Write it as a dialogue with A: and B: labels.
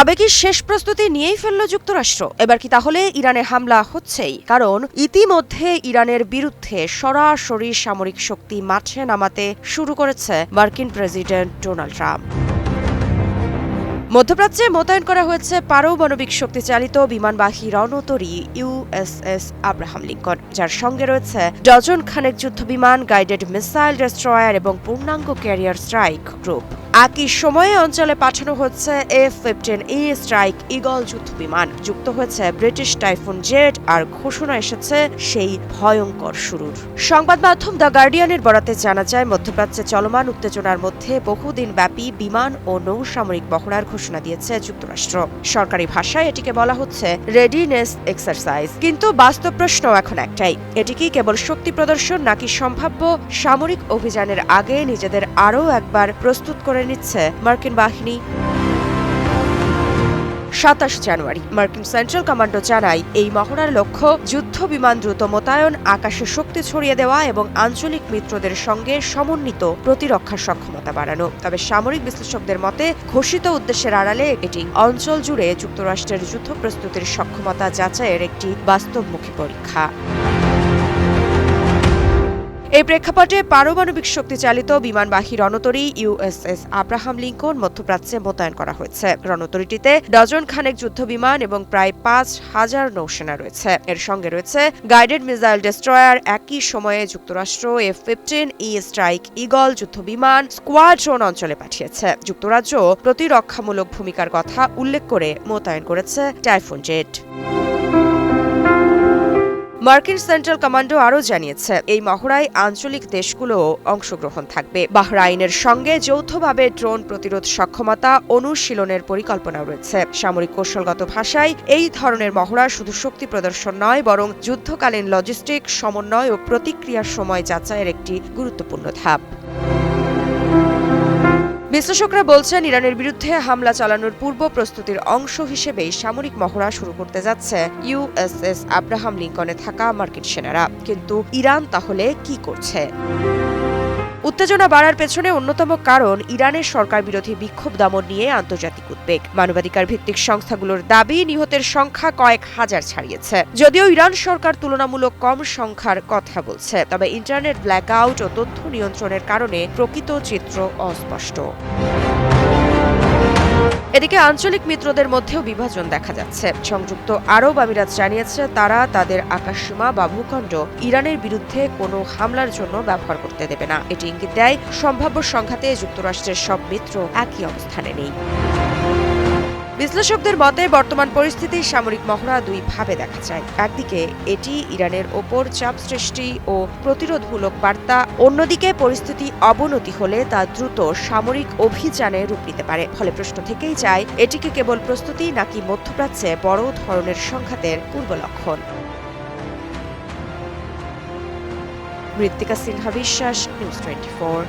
A: তবে কি শেষ প্রস্তুতি নিয়েই ফেলল যুক্তরাষ্ট্র? এবার কি তাহলে ইরানে হামলা হচ্ছেই? কারণ ইতিমধ্যে ইরানের বিরুদ্ধে সরাসরি সামরিক শক্তি মাঠে নামাতে শুরু করেছে মার্কিন প্রেসিডেন্ট ডোনাল্ড ট্রাম্প। মধ্যপ্রাচ্যে মোতায়েন করা হয়েছে পারমাণবিক শক্তি চালিত বিমানবাহী রণতরী ইউএসএস আব্রাহাম লিঙ্কন, যার সঙ্গে রয়েছে ডজন খানেক যুদ্ধবিমান, গাইডেড মিসাইল ডেস্ট্রয়ার এবং পূর্ণাঙ্গ ক্যারিয়ার স্ট্রাইক গ্রুপ। একই সময়ে অঞ্চলে পাঠানো হচ্ছে F-15E স্ট্রাইক ঈগল যুদ্ধবিমান, যুক্ত হয়েছে ব্রিটিশ টাইফুন জেট, আর ঘোষণা এসেছে সেই ভয়ঙ্কর শুরুর। সংবাদ মাধ্যম দ্য গার্ডিয়ানের বরাতে জানা যায়, মধ্যপ্রাচ্যে চলমান উত্তেজনার মধ্যে বহুদিন ব্যাপী বিমান ও নৌসামরিক মহড়ার ঘোষণা দিয়েছে যুক্তরাষ্ট্র। সরকারি ভাষায় এটিকে বলা হচ্ছে রেডিনেস এক্সারসাইজ। কিন্তু বাস্তব প্রশ্ন এখন একটাই, এটি কি কেবল শক্তি প্রদর্শন, নাকি সম্ভাব্য সামরিক অভিযানের আগে নিজেদের আরও একবার প্রস্তুত করে নিচ্ছে মার্কিন বাহিনী? ২৭ জানুয়ারি মার্কিন সেন্ট্রাল কমান্ডো জানায়, এই মহড়ার লক্ষ্য যুদ্ধ বিমান দ্রুত মোতায়েন, আকাশে শক্তি ছড়িয়ে দেওয়া এবং আঞ্চলিক মিত্রদের সঙ্গে সমন্বিত প্রতিরক্ষা সক্ষমতা বাড়ানো। তবে সামরিক বিশ্লেষকদের মতে, ঘোষিত উদ্দেশ্যের আড়ালে এটি অঞ্চল জুড়ে যুক্তরাষ্ট্রের যুদ্ধ প্রস্তুতির সক্ষমতা যাচাইয়ের একটি বাস্তবমুখী পরীক্ষা। এই প্রেক্ষাপটে পারমাণবিক শক্তি চালিত বিমানবাহী রণতরী ইউএসএস আব্রাহাম লিঙ্কন মধ্যপ্রাচ্যে মোতায়েন করা হয়েছে। রণতরীটিতে ডজন খানেক যুদ্ধবিমান এবং প্রায় ৫,০০০ নৌসেনা রয়েছে। এর সঙ্গে রয়েছে গাইডেড মিসাইল ডেস্ট্রয়ার। একই সময়ে যুক্তরাষ্ট্র F-15E স্ট্রাইক ঈগল যুদ্ধবিমান স্কোয়াড্রন অঞ্চলে পাঠিয়েছে। যুক্তরাজ্য প্রতিরক্ষামূলক ভূমিকার কথা উল্লেখ করে মোতায়েন করেছে টাইফুন জেট। মার্কিন সেন্ট্রাল কমান্ডো আরও জানিয়েছে, এই মহড়ায় আঞ্চলিক দেশগুলোও অংশগ্রহণ থাকবে। বাহরাইনের সঙ্গে যৌথভাবে ড্রোন প্রতিরোধ সক্ষমতা অনুশীলনের পরিকল্পনা রয়েছে। সামরিক কৌশলগত ভাষায় এই ধরনের মহড়া শুধু শক্তি প্রদর্শন নয়, বরং যুদ্ধকালীন লজিস্টিক সমন্বয় ও প্রতিক্রিয়ার সময় যাচাইয়ের একটি গুরুত্বপূর্ণ ধাপ। বিশ্লেষকরা বলছেন, ইরানের বিরুদ্ধে হামলা চালানোর পূর্ব প্রস্তুতির অংশ হিসেবেই সামরিক মহড়া শুরু করতে যাচ্ছে ইউএসএস আব্রাহাম লিঙ্কনে থাকা মার্কিন সেনারা। কিন্তু ইরান তাহলে কি করছে? উত্তেজনা বাড়ার পেছনে অন্যতম কারণ ইরানের সরকার বিরোধী বিক্ষোভ দমন নিয়ে আন্তর্জাতিক উদ্বেগ। মানবাধিকার ভিত্তিক সংস্থাগুলোর দাবি, নিহতের সংখ্যা কয়েক হাজার ছাড়িয়েছে। যদিও ইরান সরকার তুলনামূলক কম সংখ্যার কথা বলছে, তবে ইন্টারনেট ব্ল্যাকআউট ও তথ্য নিয়ন্ত্রণের কারণে প্রকৃত চিত্র অস্পষ্ট। এদিকে আঞ্চলিক মিত্রদের মধ্যেও বিভাজন দেখা যাচ্ছে। সংযুক্ত আরব আমিরাত জানিয়েছে, তারা তাদের আকাশসীমা বা ভূখণ্ড ইরানের বিরুদ্ধে কোনো হামলার জন্য ব্যবহার করতে দেবে না। এটি ইঙ্গিত দেয়, সম্ভাব্য সংঘাতে যুক্তরাষ্ট্রের সব মিত্র একই অবস্থানে নেই। বিশ্লেষকদের মতে, বর্তমান পরিস্থিতি সামরিক মহড়া দুই ভাবে দেখা যায়। একদিকে এটি ইরানের ওপর চাপ সৃষ্টি ও প্রতিরোধমূলক বার্তা, অন্যদিকে পরিস্থিতি অবনতি হলে তা দ্রুত সামরিক অভিযানে রূপ নিতে পারে। ফলে প্রশ্ন থেকেই যায়, এটি কি কেবল প্রস্তুতি, নাকি মধ্যপ্রাচ্যে বড় ধরনের সংঘাতের পূর্ব লক্ষণ? মৃত্তিকা সিনহা বিশ্বাস, নিউজ 24।